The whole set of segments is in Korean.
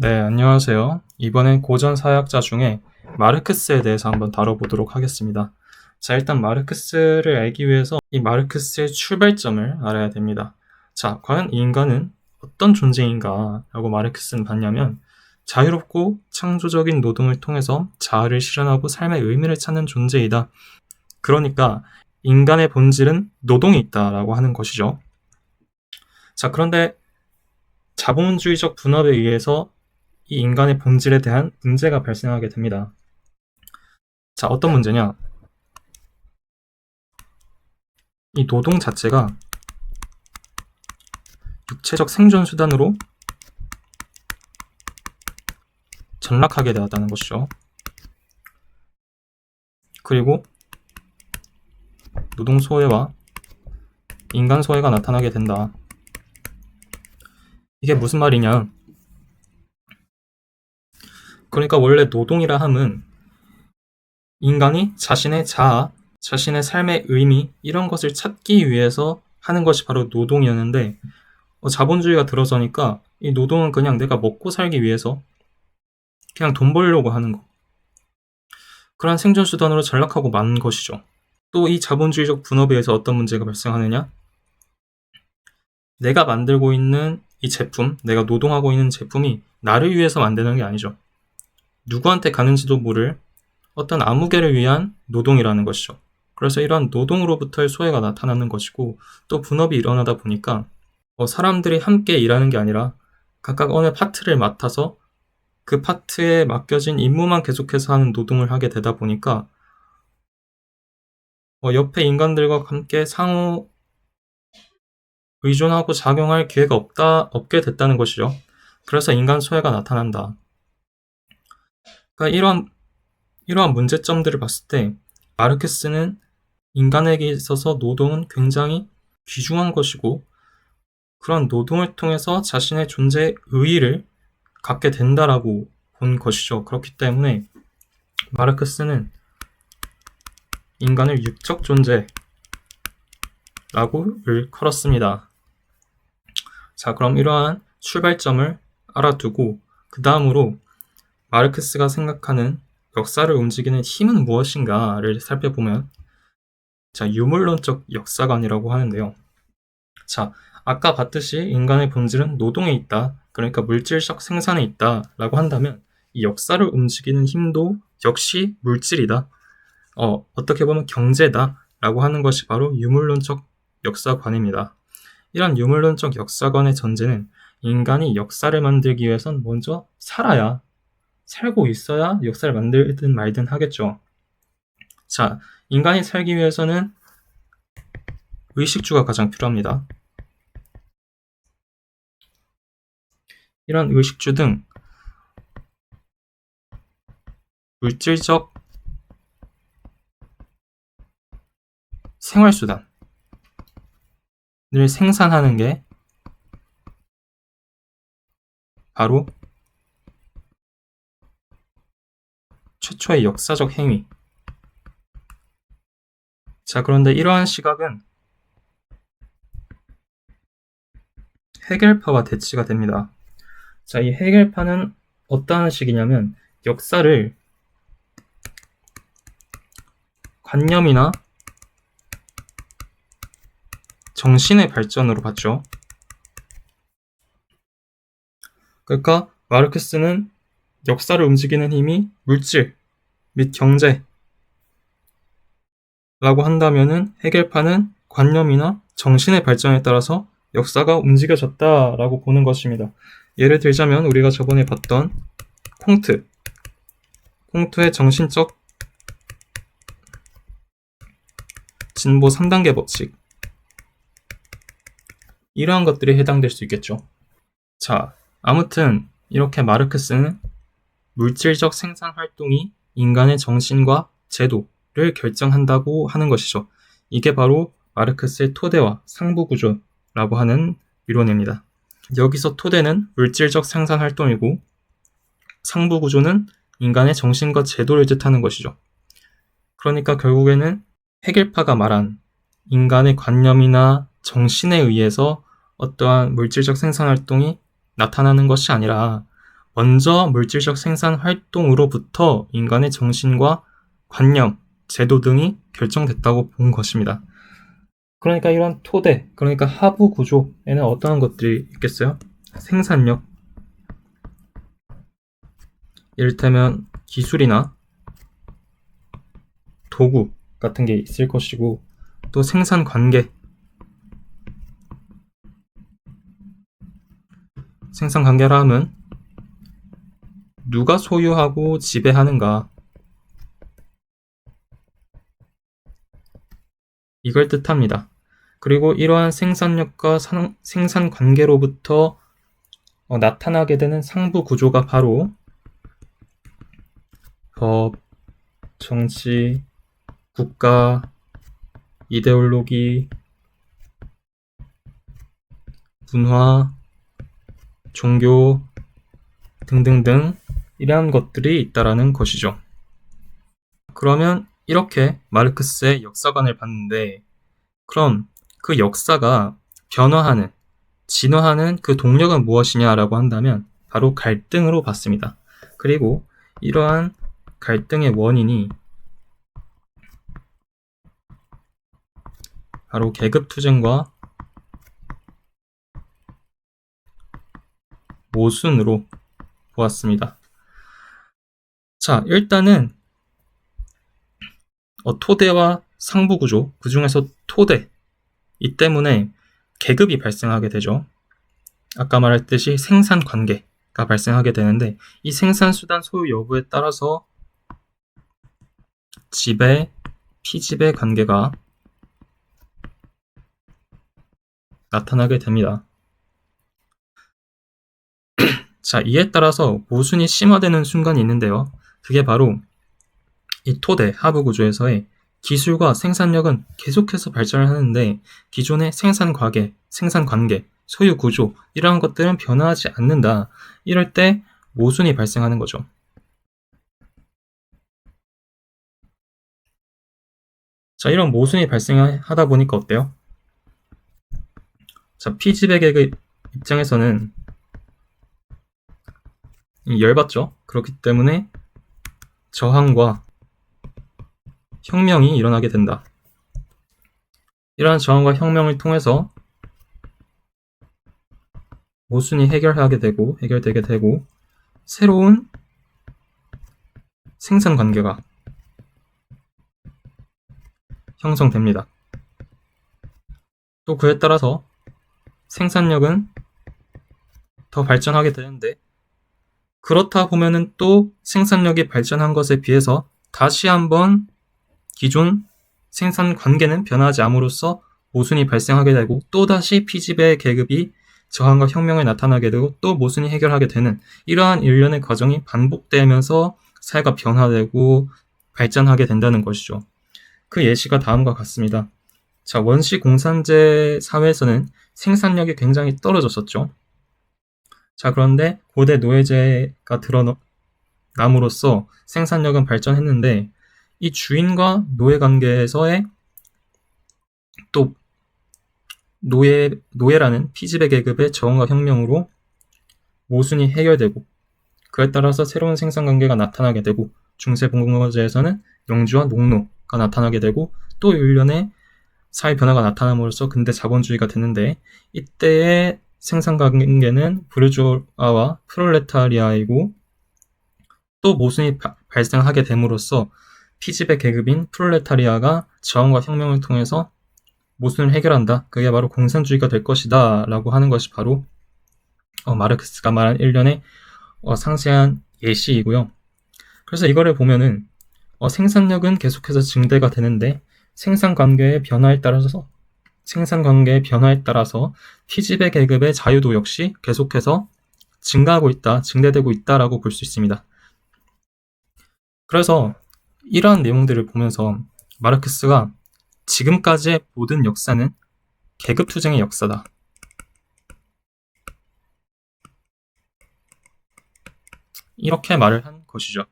네, 안녕하세요. 이번엔 고전 사회학자 중에 마르크스에 대해서 한번 다뤄보도록 하겠습니다. 자, 일단 마르크스를 알기 위해서 이 마르크스의 출발점을 알아야 됩니다. 자, 과연 이 인간은 어떤 존재인가 라고 마르크스는 봤냐면 자유롭고 창조적인 노동을 통해서 자아를 실현하고 삶의 의미를 찾는 존재이다. 그러니까 인간의 본질은 노동이 있다라고 하는 것이죠. 자, 그런데 자본주의적 분업에 의해서 이 인간의 본질에 대한 문제가 발생하게 됩니다. 자, 어떤 문제냐? 이 노동 자체가 육체적 생존 수단으로 전락하게 되었다는 것이죠. 그리고 노동 소외와 인간 소외가 나타나게 된다. 이게 무슨 말이냐? 그러니까 원래 노동이라 함은 인간이 자신의 자아, 자신의 삶의 의미 이런 것을 찾기 위해서 하는 것이 바로 노동이었는데 자본주의가 들어서니까 이 노동은 그냥 내가 먹고 살기 위해서 그냥 돈 벌려고 하는 거. 그런 생존 수단으로 전락하고 만 것이죠. 또 이 자본주의적 분업에 의해서 어떤 문제가 발생하느냐? 내가 만들고 있는 이 제품, 내가 노동하고 있는 제품이 나를 위해서 만드는 게 아니죠. 누구한테 가는지도 모를 어떤 아무개를 위한 노동이라는 것이죠. 그래서 이러한 노동으로부터의 소외가 나타나는 것이고 또 분업이 일어나다 보니까 사람들이 함께 일하는 게 아니라 각각 어느 파트를 맡아서 그 파트에 맡겨진 임무만 계속해서 하는 노동을 하게 되다 보니까 옆에 인간들과 함께 상호 의존하고 작용할 기회가 없게 됐다는 것이죠. 그래서 인간 소외가 나타난다. 그러니까 이러한 문제점들을 봤을 때 마르크스는 인간에게 있어서 노동은 굉장히 귀중한 것이고 그런 노동을 통해서 자신의 존재의 의의를 갖게 된다라고 본 것이죠. 그렇기 때문에 마르크스는 인간을 육적 존재라고 일컬었습니다. 자, 그럼 이러한 출발점을 알아두고 그 다음으로 마르크스가 생각하는 역사를 움직이는 힘은 무엇인가를 살펴보면 자, 유물론적 역사관이라고 하는데요. 자, 아까 봤듯이 인간의 본질은 노동에 있다. 그러니까 물질적 생산에 있다 라고 한다면 이 역사를 움직이는 힘도 역시 물질이다. 어떻게 보면 경제다 라고 하는 것이 바로 유물론적 역사관입니다. 이런 유물론적 역사관의 전제는 인간이 역사를 만들기 위해선 먼저 살고 있어야 역사를 만들든 말든 하겠죠. 자, 인간이 살기 위해서는 의식주가 가장 필요합니다. 이런 의식주 등 물질적 생활수단을 생산하는 게 바로 최초의 역사적 행위. 자, 그런데 이러한 시각은 헤겔파와 대치가 됩니다. 자, 이 헤겔파는 어떠한 식이냐면 역사를 관념이나 정신의 발전으로 봤죠. 그러니까 마르크스는 역사를 움직이는 힘이 물질 및 경제라고 한다면은 헤겔파는 관념이나 정신의 발전에 따라서 역사가 움직여졌다라고 보는 것입니다. 예를 들자면 우리가 저번에 봤던 콩트의 정신적 진보 3단계 법칙 이러한 것들이 해당될 수 있겠죠. 자, 아무튼 이렇게 마르크스는 물질적 생산 활동이 인간의 정신과 제도를 결정한다고 하는 것이죠. 이게 바로 마르크스의 토대와 상부구조라고 하는 이론입니다. 여기서 토대는 물질적 생산 활동이고 상부구조는 인간의 정신과 제도를 뜻하는 것이죠. 그러니까 결국에는 헤겔파가 말한 인간의 관념이나 정신에 의해서 어떠한 물질적 생산 활동이 나타나는 것이 아니라 먼저 물질적 생산 활동으로부터 인간의 정신과 관념, 제도 등이 결정됐다고 본 것입니다. 그러니까 이런 토대, 그러니까 하부 구조에는 어떠한 것들이 있겠어요? 생산력, 이를테면 기술이나 도구 같은 게 있을 것이고, 또 생산 관계, 생산 관계라 함은 누가 소유하고 지배하는가, 이걸 뜻합니다. 그리고 이러한 생산력과 생산 관계로부터 나타나게 되는 상부 구조가 바로 법, 정치, 국가, 이데올로기, 문화, 종교 등등등 이러한 것들이 있다라는 것이죠. 그러면 이렇게 마르크스의 역사관을 봤는데, 그럼 그 역사가 변화하는, 진화하는 그 동력은 무엇이냐라고 한다면 바로 갈등으로 봤습니다. 그리고 이러한 갈등의 원인이 바로 계급투쟁과 모순으로 보았습니다. 자, 일단은 토대와 상부구조, 그 중에서 토대, 이 때문에 계급이 발생하게 되죠. 아까 말했듯이 생산관계가 발생하게 되는데, 이 생산수단 소유 여부에 따라서 지배, 피지배 관계가 나타나게 됩니다. 자, 이에 따라서 모순이 심화되는 순간이 있는데요. 그게 바로 이 토대, 하부 구조에서의 기술과 생산력은 계속해서 발전을 하는데 기존의 생산관계, 소유 구조 이러한 것들은 변화하지 않는다. 이럴 때 모순이 발생하는 거죠. 자, 이런 모순이 발생하다 보니까 어때요? 자, 피지배객의 입장에서는 열받죠. 그렇기 때문에 저항과 혁명이 일어나게 된다. 이러한 저항과 혁명을 통해서 모순이 해결되게 되고 새로운 생산관계가 형성됩니다. 또 그에 따라서 생산력은 더 발전하게 되는데, 그렇다 보면은 또 생산력이 발전한 것에 비해서 다시 한번 기존 생산 관계는 변하지 않음으로써 모순이 발생하게 되고, 또다시 피지배 계급이 저항과 혁명에 나타나게 되고, 또 모순이 해결하게 되는 이러한 일련의 과정이 반복되면서 사회가 변화되고 발전하게 된다는 것이죠. 그 예시가 다음과 같습니다. 자, 원시 공산제 사회에서는 생산력이 굉장히 떨어졌었죠. 자, 그런데 고대 노예제가 드러남으로써 생산력은 발전했는데, 이 주인과 노예 관계에서의 또 노예라는 피지배 계급의 저항과 혁명으로 모순이 해결되고, 그에 따라서 새로운 생산 관계가 나타나게 되고, 중세봉건제에서는 영주와 농노가 나타나게 되고, 또 일련의 사회 변화가 나타남으로써 근대 자본주의가 되는데, 이때의 생산 관계는 부르주아와 프롤레타리아이고, 또 모순이 발생하게 됨으로써 피지배 계급인 프롤레타리아가 저항과 혁명을 통해서 모순을 해결한다. 그게 바로 공산주의가 될 것이다 라고 하는 것이 바로 마르크스가 말한 일련의 상세한 예시이고요. 그래서 이거를 보면은 생산력은 계속해서 증대가 되는데 생산관계의 변화에 따라서 피지배 계급의 자유도 역시 계속해서 증대되고 있다라고 볼 수 있습니다. 그래서 이러한 내용들을 보면서 마르크스가 지금까지의 모든 역사는 계급투쟁의 역사다. 이렇게 말을 한 것이죠.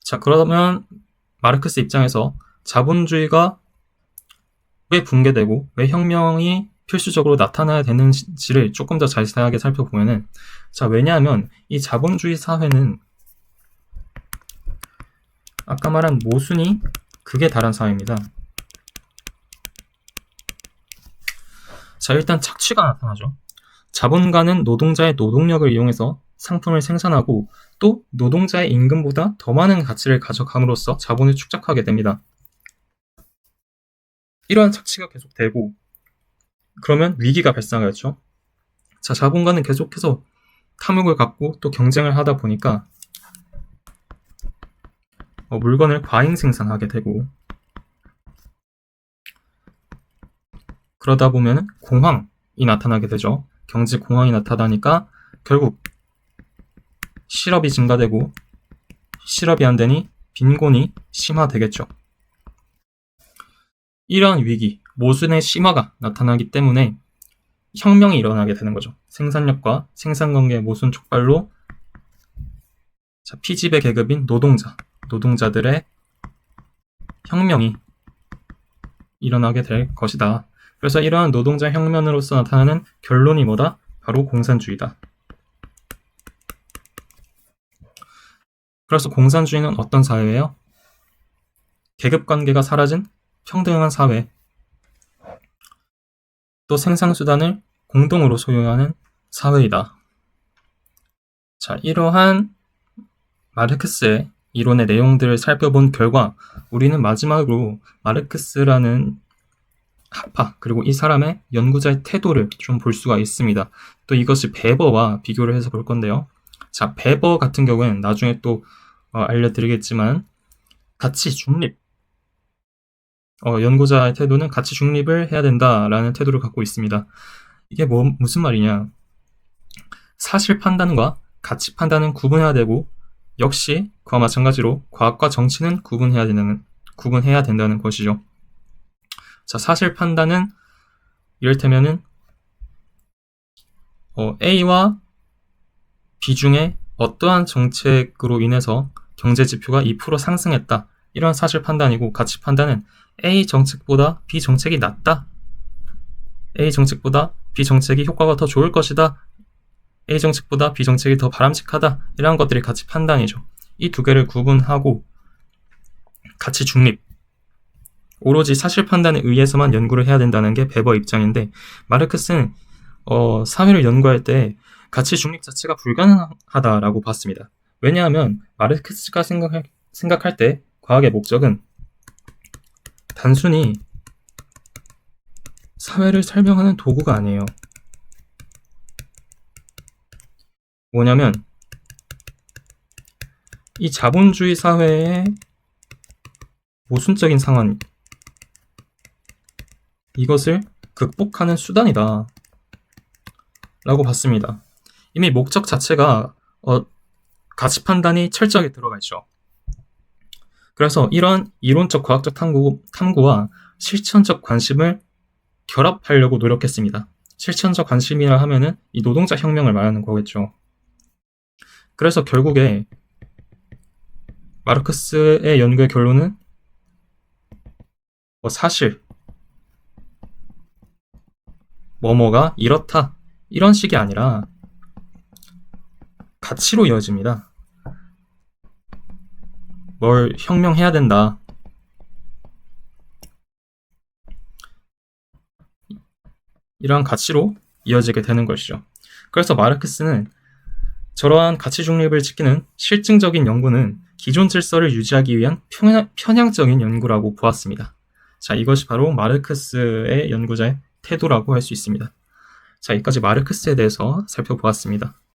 자, 그러면 마르크스 입장에서 자본주의가 왜 붕괴되고 왜 혁명이 필수적으로 나타나야 되는지를 조금 더 자세하게 살펴보면은, 자, 왜냐하면 이 자본주의 사회는 아까 말한 모순이 극에 달한 사회입니다. 자, 일단 착취가 나타나죠. 자본가는 노동자의 노동력을 이용해서 상품을 생산하고 또 노동자의 임금보다 더 많은 가치를 가져감으로써 자본을 축적하게 됩니다. 이러한 착취가 계속되고 그러면 위기가 발생하겠죠. 자, 자본가는 계속해서 탐욕을 갖고 또 경쟁을 하다 보니까 물건을 과잉 생산하게 되고, 그러다 보면 공황이 나타나게 되죠. 경제 공황이 나타나니까 결국 실업이 증가되고, 실업이 안 되니 빈곤이 심화되겠죠. 이러한 위기, 모순의 심화가 나타나기 때문에 혁명이 일어나게 되는 거죠. 생산력과 생산관계의 모순 촉발로 피지배 계급인 노동자들의 혁명이 일어나게 될 것이다. 그래서 이러한 노동자 혁명으로서 나타나는 결론이 뭐다? 바로 공산주의다. 그래서 공산주의는 어떤 사회예요? 계급관계가 사라진 평등한 사회, 또 생산수단을 공동으로 소유하는 사회이다. 자, 이러한 마르크스의 이론의 내용들을 살펴본 결과 우리는 마지막으로 마르크스라는 학파, 그리고 이 사람의 연구자의 태도를 좀 볼 수가 있습니다. 또 이것이 베버와 비교를 해서 볼 건데요. 자, 베버 같은 경우에는 나중에 또 알려드리겠지만 가치 중립, 연구자의 태도는 가치 중립을 해야 된다라는 태도를 갖고 있습니다. 이게 무슨 말이냐? 사실 판단과 가치 판단은 구분해야 되고, 역시 그와 마찬가지로 과학과 정치는 구분해야 된다는 것이죠. 자, 사실 판단은 이를테면은 A와 B 중에 어떠한 정책으로 인해서 경제 지표가 2% 상승했다. 이런 사실 판단이고, 가치 판단은 A 정책보다 B 정책이 낫다. A 정책보다 B 정책이 효과가 더 좋을 것이다. A 정책보다 B 정책이 더 바람직하다. 이런 것들이 가치 판단이죠. 이 두 개를 구분하고 가치 중립, 오로지 사실 판단에 의해서만 연구를 해야 된다는 게 베버 입장인데, 마르크스는 사회를 연구할 때 가치 중립 자체가 불가능하다라고 봤습니다. 왜냐하면 마르크스가 생각할 때 과학의 목적은 단순히 사회를 설명하는 도구가 아니에요. 뭐냐면 이 자본주의 사회의 모순적인 상황, 이것을 극복하는 수단이다 라고 봤습니다. 이미 목적 자체가 가치 판단이 철저하게 들어가 있죠. 그래서 이러한 이론적 과학적 탐구와 실천적 관심을 결합하려고 노력했습니다. 실천적 관심이라 하면은 이 노동자 혁명을 말하는 거겠죠. 그래서 결국에 마르크스의 연구의 결론은 사실 뭐뭐가 이렇다, 이런 식이 아니라 가치로 이어집니다. 뭘 혁명해야 된다, 이러한 가치로 이어지게 되는 것이죠. 그래서 마르크스는 저러한 가치 중립을 지키는 실증적인 연구는 기존 질서를 유지하기 위한 편향적인 연구라고 보았습니다. 자, 이것이 바로 마르크스의 연구자의 태도라고 할 수 있습니다. 자, 여기까지 마르크스에 대해서 살펴보았습니다.